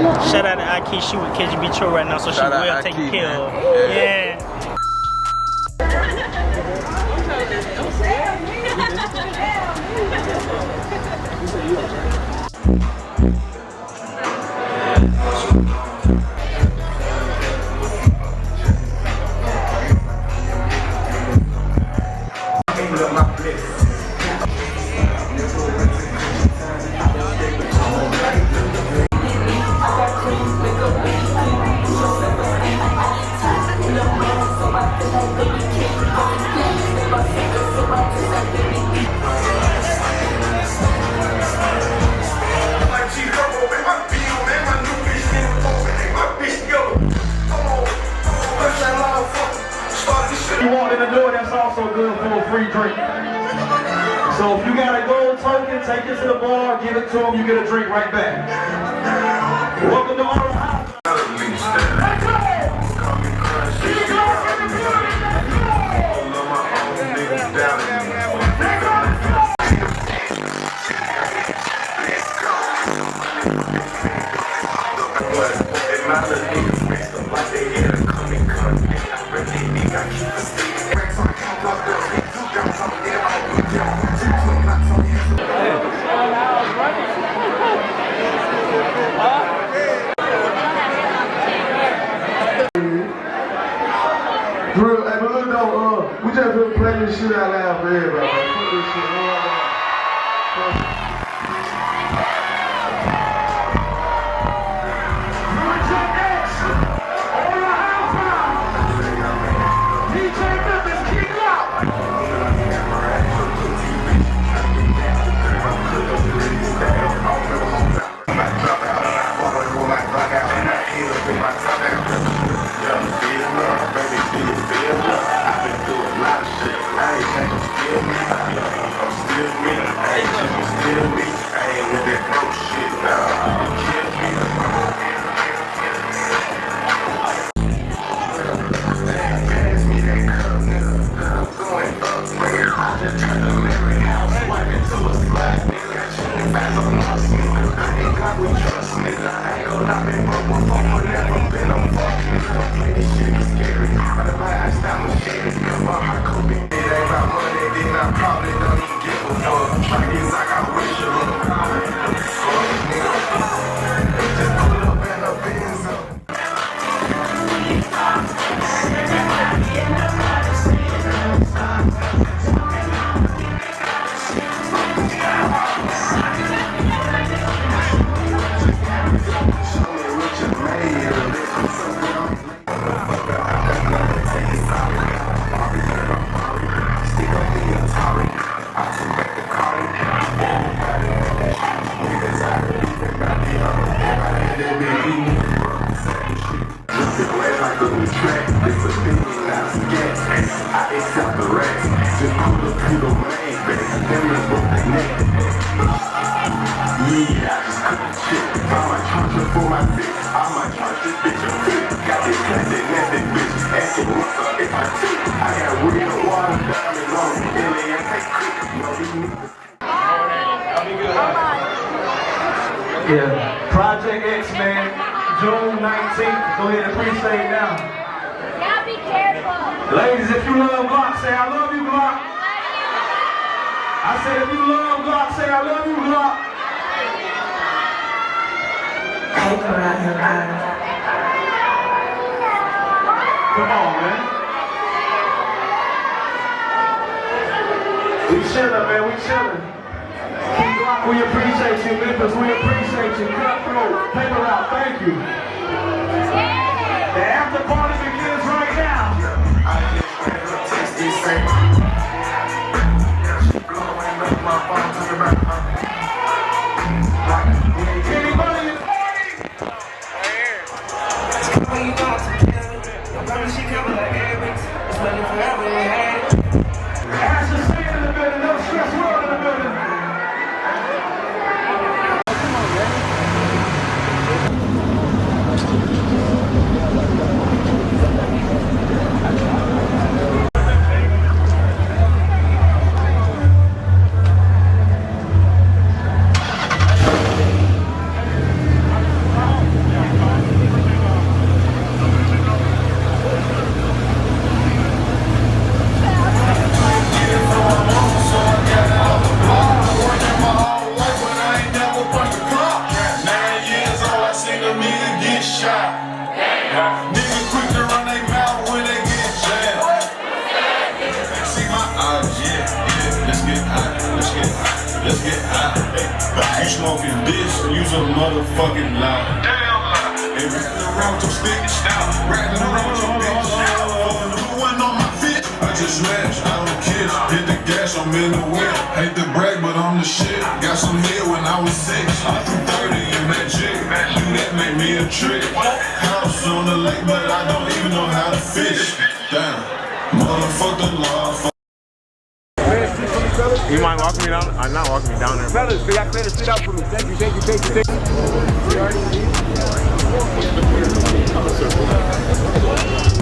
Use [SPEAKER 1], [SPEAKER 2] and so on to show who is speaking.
[SPEAKER 1] Shout out to Aki, she with KGB Cho right now, so she will take care of. Yeah.
[SPEAKER 2] You walk in the door, that's also good for a free drink. So if you got a gold token, take it to the bar, give it to them, you get a drink right back. Welcome to our house.
[SPEAKER 3] Real, hey, but look though, we just been playing this shit out loud for everybody. Put this shit on. Yeah, Project X, man, June 19th. Go ahead and pre-save now.
[SPEAKER 4] Now be careful.
[SPEAKER 2] Ladies, if you love Glock, say I love you, Glock. I said if you love Glock, say I love you, Glock. Come on, man. We chillin', man, we chillin'. KeyGlock, we appreciate you. Memphis, we appreciate you. Cutthroat, Paper Route, thank you. The after party begins right now. Anybody in the party? Ash is staying in the building, no stress world in the building.
[SPEAKER 5] see my eyes, yeah. Let's get high, let's get high, let's get high. You smoking this, use a motherfucking lie. Damn lie. Hey, riding around with your stick, riding around with your bitch. Who went on my fit? I just smashed, I don't kiss. Hit the gas, I'm in the whip. Hate to brag, but I'm the shit. Got some head when I was 6. I threw 30 in that jig. Do that make me a trick. House on the lake, but I don't even know how to fish. Damn, motherfuck the law.
[SPEAKER 6] You mind walking me down? I'm not walking me down there.
[SPEAKER 7] Fellas, can y'all clear the street out for me? Thank you, thank you, thank you, thank you.